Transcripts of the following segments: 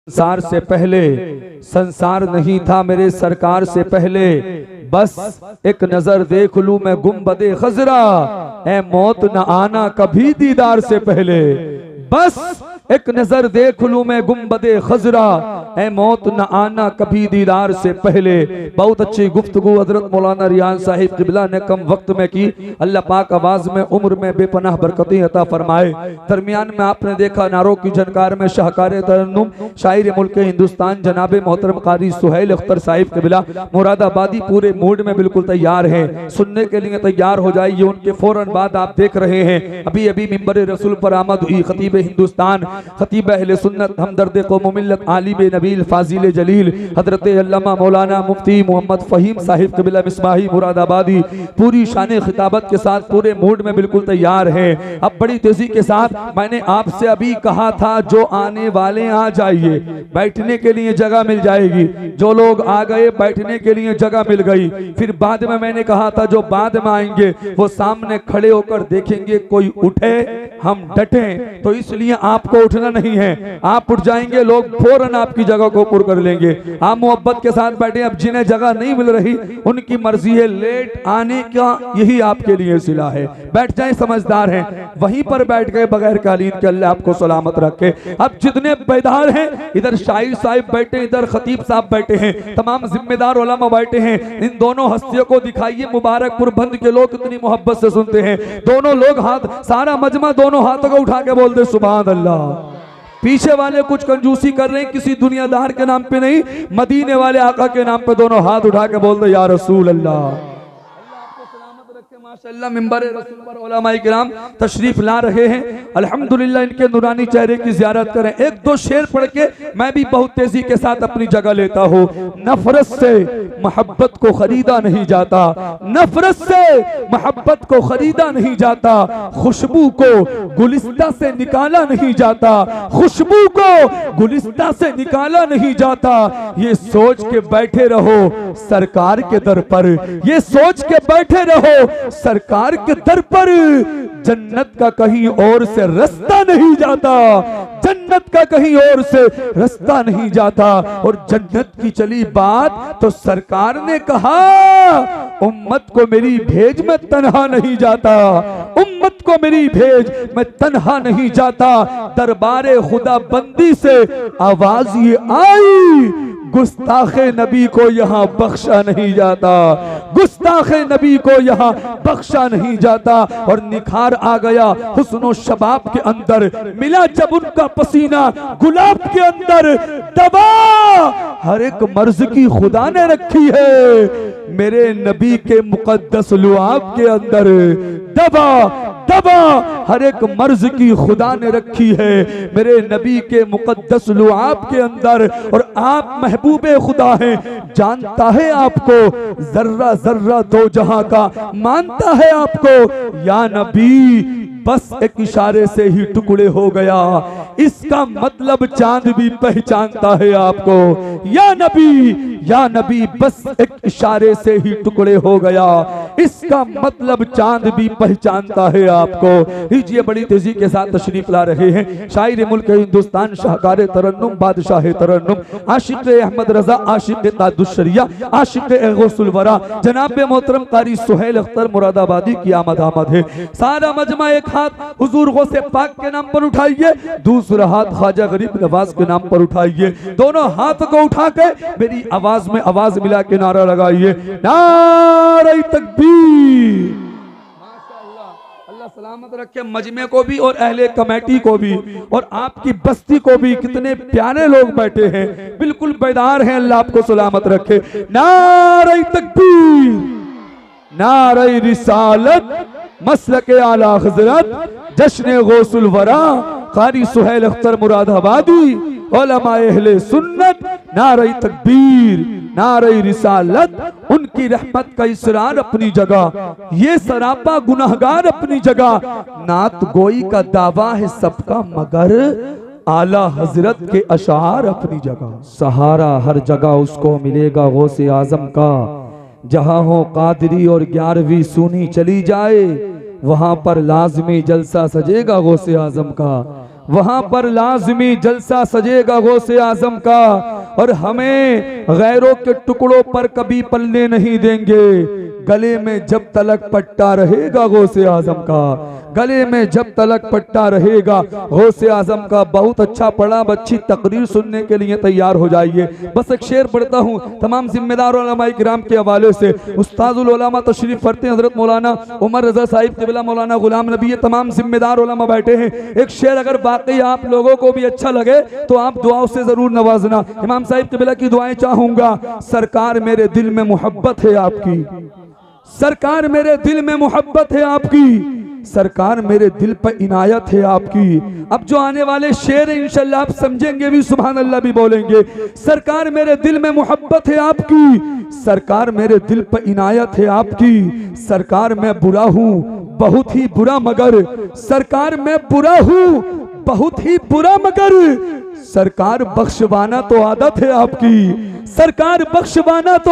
संसार से पहले संसार नहीं था मेरे सरकार से पहले, बस एक नजर देख लूं मैं गुंबदे खजरा, ऐ मौत न आना कभी दीदार से पहले। बस एक नजर देख लूं मैं गुंबदे खजरा, ऐ मौत न आना कभी दीदार से पहले। बहुत अच्छी गुफ्तगू हजरत मौलाना रियाज साहिब क़िबला ने कम वक्त में की। अल्लाह पाक आवाज में उम्र में बेपनाह बरकतें अता फरमाए। दरमियान में आपने देखा नारों की झनकार में शाहकार तरन्नुम शायर मुल्क हिंदुस्तान जनाब मोहतरम कारी सुहेल अख्तर साहिब क़िबला मुरादाबादी पूरे मूड में बिल्कुल तैयार है, सुनने के लिए तैयार हो जाइए। उनके फौरन बाद आप देख रहे हैं अभी अभी मिंबर रसूल पर आमद हुई खतीब हिंदुस्तान, खतीब अहले सुन्नत, हमदर्द कौम मिल्लत, आलिम नबील, फाजिल जलील हजरत अल्लामा मौलाना मुफ्ती मोहम्मद फहीम साहिब क़िबला मिसबाही मुरादाबादी पूरी शान खिताबत के साथ पूरे मूड में बिल्कुल तैयार है। अब बड़ी तेजी के साथ मैंने आपसे अभी कहा था जो आने वाले आ जाइए, बैठने के लिए जगह मिल जाएगी। जो लोग आ गए बैठने के लिए जगह मिल गई। फिर बाद में मैंने कहा था जो बाद में आएंगे वो सामने खड़े होकर देखेंगे कोई उठे हम डटे, तो इसलिए आपको उठना नहीं है। आप उठ जाएंगे लोग फौरन आपकी जगह को पुर कर लेंगे। आप मोहब्बत के साथ बैठे। अब जिन्हें जगह नहीं मिल रही उनकी मर्जी है, लेट आने का यही आपके लिए सिला है। बैठ जाए, समझदार हैं, वहीं पर बैठ गए बगैर कालीन के, अल्लाह आपको सलामत रखे। अब जितने बेदार हैं, इधर शाहिर साहिब बैठे, इधर खतीब साहब बैठे हैं, तमाम जिम्मेदार उलमा बैठे हैं। इन दोनों हस्तियों को दिखाइए मुबारकपुर बंद के लोग कितनी मोहब्बत से सुनते हैं। दोनों लोग हाथ, सारा मजमा दोनों हाथों को उठा के बोल दे सुभान अल्लाह। पीछे वाले कुछ कंजूसी कर रहे हैं, किसी दुनियादार के नाम पे नहीं, मदीने वाले आका के नाम पे दोनों हाथ उठा के बोल दे या रसूल अल्लाह। माशाअल्लाह मिंबर रसूल पर उलमाए किराम तशरीफ ला रहे हैं। अल्हम्दुलिल्लाह इनके नूरानी चेहरे की ज़ियारत करें। एक दो शेर पढ़ के मैं भी बहुत तेजी के साथ अपनी जगह लेता हूँ। नफरत से मोहब्बत को खरीदा नहीं जाता, नफरत से मोहब्बत को खरीदा नहीं जाता, खुशबू को गुलिस्ता से निकाला नहीं जाता, खुशबू को गुलिस्ता से निकाला नहीं जाता। ये सोच के बैठे रहो सरकार के दर पर, ये सोच के बैठे रहो सरकार के दर पर, जन्नत का कहीं और से रास्ता नहीं जाता, जन्नत का कहीं और से रास्ता नहीं जाता। और जन्नत की चली बात तो सरकार ने कहा उम्मत को मेरी भेज मैं तन्हा नहीं जाता, उम्मत को मेरी भेज मैं तन्हा नहीं जाता। दरबारे खुदा बंदी से आवाज ये आई गुस्ताखे नबी को यहाँ बख्शा नहीं जाता, गुस्ताखे नबी को यहाँ बख्शा नहीं जाता। और निखार आ गया हुस्नो शबाब के अंदर, मिला जब उनका पसीना गुलाब के अंदर। दवा हर एक मर्ज की खुदा ने रखी है मेरे नबी के मुकद्दस लुआब के अंदर, दवा दवा हर एक मर्ज की खुदा ने रखी है मेरे नबी के मुकद्दस लुआब के अंदर। और आप महबूबे खुदा हैं, जानता है आपको जर्रा जर्रा दो जहां का, मानता है आपको या नबी बस एक इशारे से ही टुकड़े हो गया। इसका मतलब चांद भी पहचानता है आपको या नबी बस एक इशारे से ही टुकड़े हो गया। इसका मतलब चांद भी पहचानता है आपको। लीजिए बड़ी तेजी के साथ तशरीफ ला रहे हैं शायर मुल्क हिंदुस्तान, शाहकार तरन्नुम, बादशाह तरन्नुम, आशिक अहमद रजा, आशिक ताजुशरिया, आशिक गौसुल वरा, जनाब मोहतरम कारी सुहेल अख्तर मुरादाबादी की आमद है। सारा मजमा एक हाथ हुजूर गौसे पाक के नाम पर उठाइए, दूसरा हाथ ख्वाजा गरीब नवाज के नाम पर उठाइए। दोनों हाथ को उठा के मेरी आवाज में आवाज मिला के नारा लगाइए, नारे तकबीर। माशाअल्लाह, अल्लाह सलामत रखे मजमे को भी और अहले कमेटी को भी और आपकी बस्ती को भी। कितने प्यारे लोग बैठे हैं, बिल्कुल बेदार हैं, अल्लाह आपको सलामत रखे। नारे तकबीर, नारे रिसालत, मसलके आला हज़रत, जश्न गौसुल वरा, कारी सुहेल अख्तर मुरादाबादी, उलमाए अहले सुन्नत, नारे तकबीर, नारे रिसालत। उनकी रहमत का इसरार अपनी जगह, ये सरापा गुनाहगार अपनी जगह। नात गोई का दावा है सबका मगर आला हजरत के अशार अपनी जगह। सहारा हर जगह उसको मिलेगा गौसे आजम का, जहां हो कादरी और 11वीं सूनी चली जाए वहां पर लाजमी जलसा सजेगा गौसे आजम का। वहां पर लाजमी जलसा सजेगा गौसे आजम का, और हमें गैरों के टुकड़ों पर कभी पलने नहीं देंगे। गले में जब तलक पट्टा रहेगा गौसे आजम का, गले में जब तलक पट्टा रहेगा गौसे आजम का। बहुत अच्छा पढ़ा, अच्छी तकरीर सुनने के लिए तैयार हो जाइए। बस एक शेर पढ़ता हूँ तमाम जिम्मेदार उलमाए किराम के हवाले से। उस्ताजुल उलमा तशरीफ फरते हैं हजरत मौलाना उमर रजा साहिब क़िबला, मौलाना गुलाम नबी, तमाम जिम्मेदार उलमा बैठे हैं। एक शेर अगर वाकई आप लोगों को भी अच्छा लगे तो आप दुआओं से जरूर नवाजना। इमाम साहिब क़िबला की दुआएं चाहूंगा। सरकार मेरे दिल में मोहब्बत है आपकी, सरकार मेरे दिल में मोहब्बत है आपकी, सरकार मेरे दिल पर इनायत है आपकी। अब जो आने वाले शेर इंशाल्लाह आप समझेंगे भी, सुभान अल्लाह भी बोलेंगे। सरकार मेरे दिल में मोहब्बत है आपकी, सरकार मेरे दिल पर इनायत है आपकी। सरकार मैं बुरा हूँ बहुत ही बुरा, मगर सरकार मैं बुरा हूँ बहुत ही बुरा, मगर सरकार बख्शवाना तो आदत है आपकी, सरकार बख्शवाना तो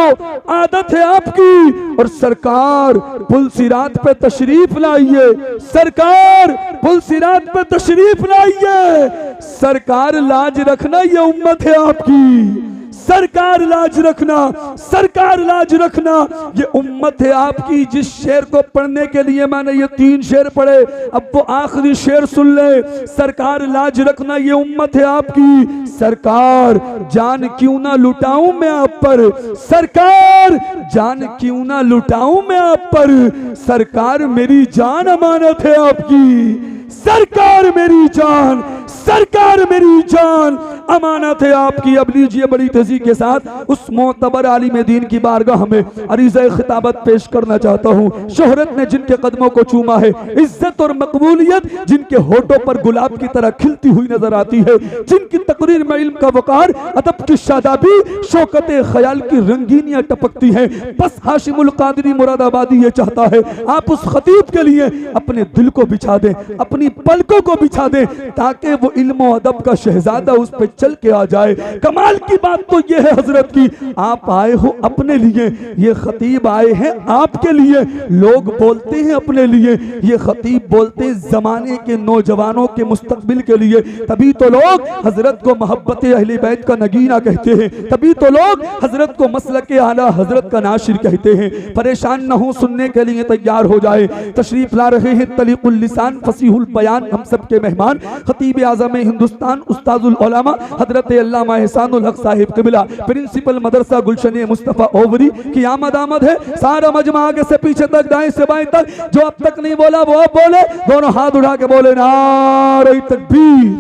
आदत है आपकी। और सरकार पुलसिरात पे तशरीफ लाइए, सरकार पुलसिरात पे तशरीफ लाइए। सरकार लाज रखना ये उम्मत है आपकी, सरकार लाज रखना, सरकार लाज रखना ये उम्मत है आपकी। जिस शेर को पढ़ने के लिए मैंने ये 3 शेर पढ़े, अब वो आखिरी शेर सुन ले। सरकार लाज रखना ये उम्मत है आपकी। सरकार जान क्यों ना लुटाऊं मैं आप पर, सरकार जान क्यों ना लुटाऊं मैं आप पर। सरकार मेरी जान अमानत है आपकी, सरकार मेरी जान, सरकार मेरी जान अमानत है आपकी। अब लीजिए बड़ी तेजी के साथ उस मोतबर आलिम दीन की बारगाह में अरीज़े खिताबत पेश करना चाहता हूँ। शोहरत ने जिनके कदमों को चूमा है, इज्जत और मकबूलियत जिनके होठों पर गुलाब की तरह खिलती हुई नजर आती है, जिनकी तकरीर में इल्म का वकार, अदब की शादाबी, शौकत ख्याल की रंगीनियां टपकती हैं। बस हाशिमुल कादरी मुरादाबादी ये चाहता है आप उस खतीब के लिए अपने दिल को बिछा दें, अपनी पलकों को बिछा दें, ताकि वो इल्म और अदब का शहजादा उस पे चल के आ जाए। कमाल की बात तो ये है हजरत की, आप आए हो अपने लिए, ये खतीब आए हैं आपके लिए। लोग बोलते हैं अपने लिए, ये खतीब बोलते हैं जमाने के नौजवानों के मुस्तकबिल के लिए। तभी तो लोग हजरत को मोहब्बत अहले बैत का नगीना कहते हैं, तभी तो लोग हजरत को मसलक आला हजरत का नाशिर कहते हैं। परेशान न हो, सुनने के लिए तैयार हो जाए। तशरीफ ला रहे हैं तलीकुल लिसान फसीहुल बयान हम सब के मेहमान, खतीब आज़म हिंदुस्तान उस्ताजुल उलमा हजरत अल्लामा एहसानुल हक साहिब क़िबला, प्रिंसिपल मदरसा गुलशन मुस्तफ़ा ओवरी की आमद है। सारा मजमा आगे से पीछे तक, दाएं से बाएं तक, जो अब तक नहीं बोला वो अब बोले, दोनों हाथ उठा के बोले नारे तकबीर।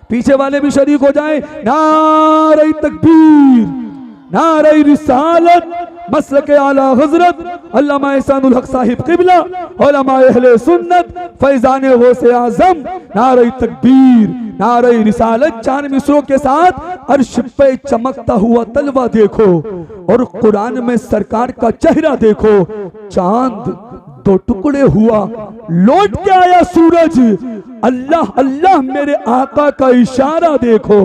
पीछे वाले भी शरीक हो जाएं, नारे तकबीर, नारे रिसालत, मसलक आला हजरत अल्लामा एहसानुल हक साहिब क़िबला, उलमा अहले सुन्नत, फैज़ान गौसे आज़म, नारे तकबीर, नारे रिसालत। 4 मिसरों के साथ अर्श पे चमकता हुआ तलवा देखो और कुरान में सरकार का चेहरा देखो। चांद 2 टुकड़े हुआ, लौट के आया सूरज, अल्लाह अल्लाह मेरे आका का इशारा देखो।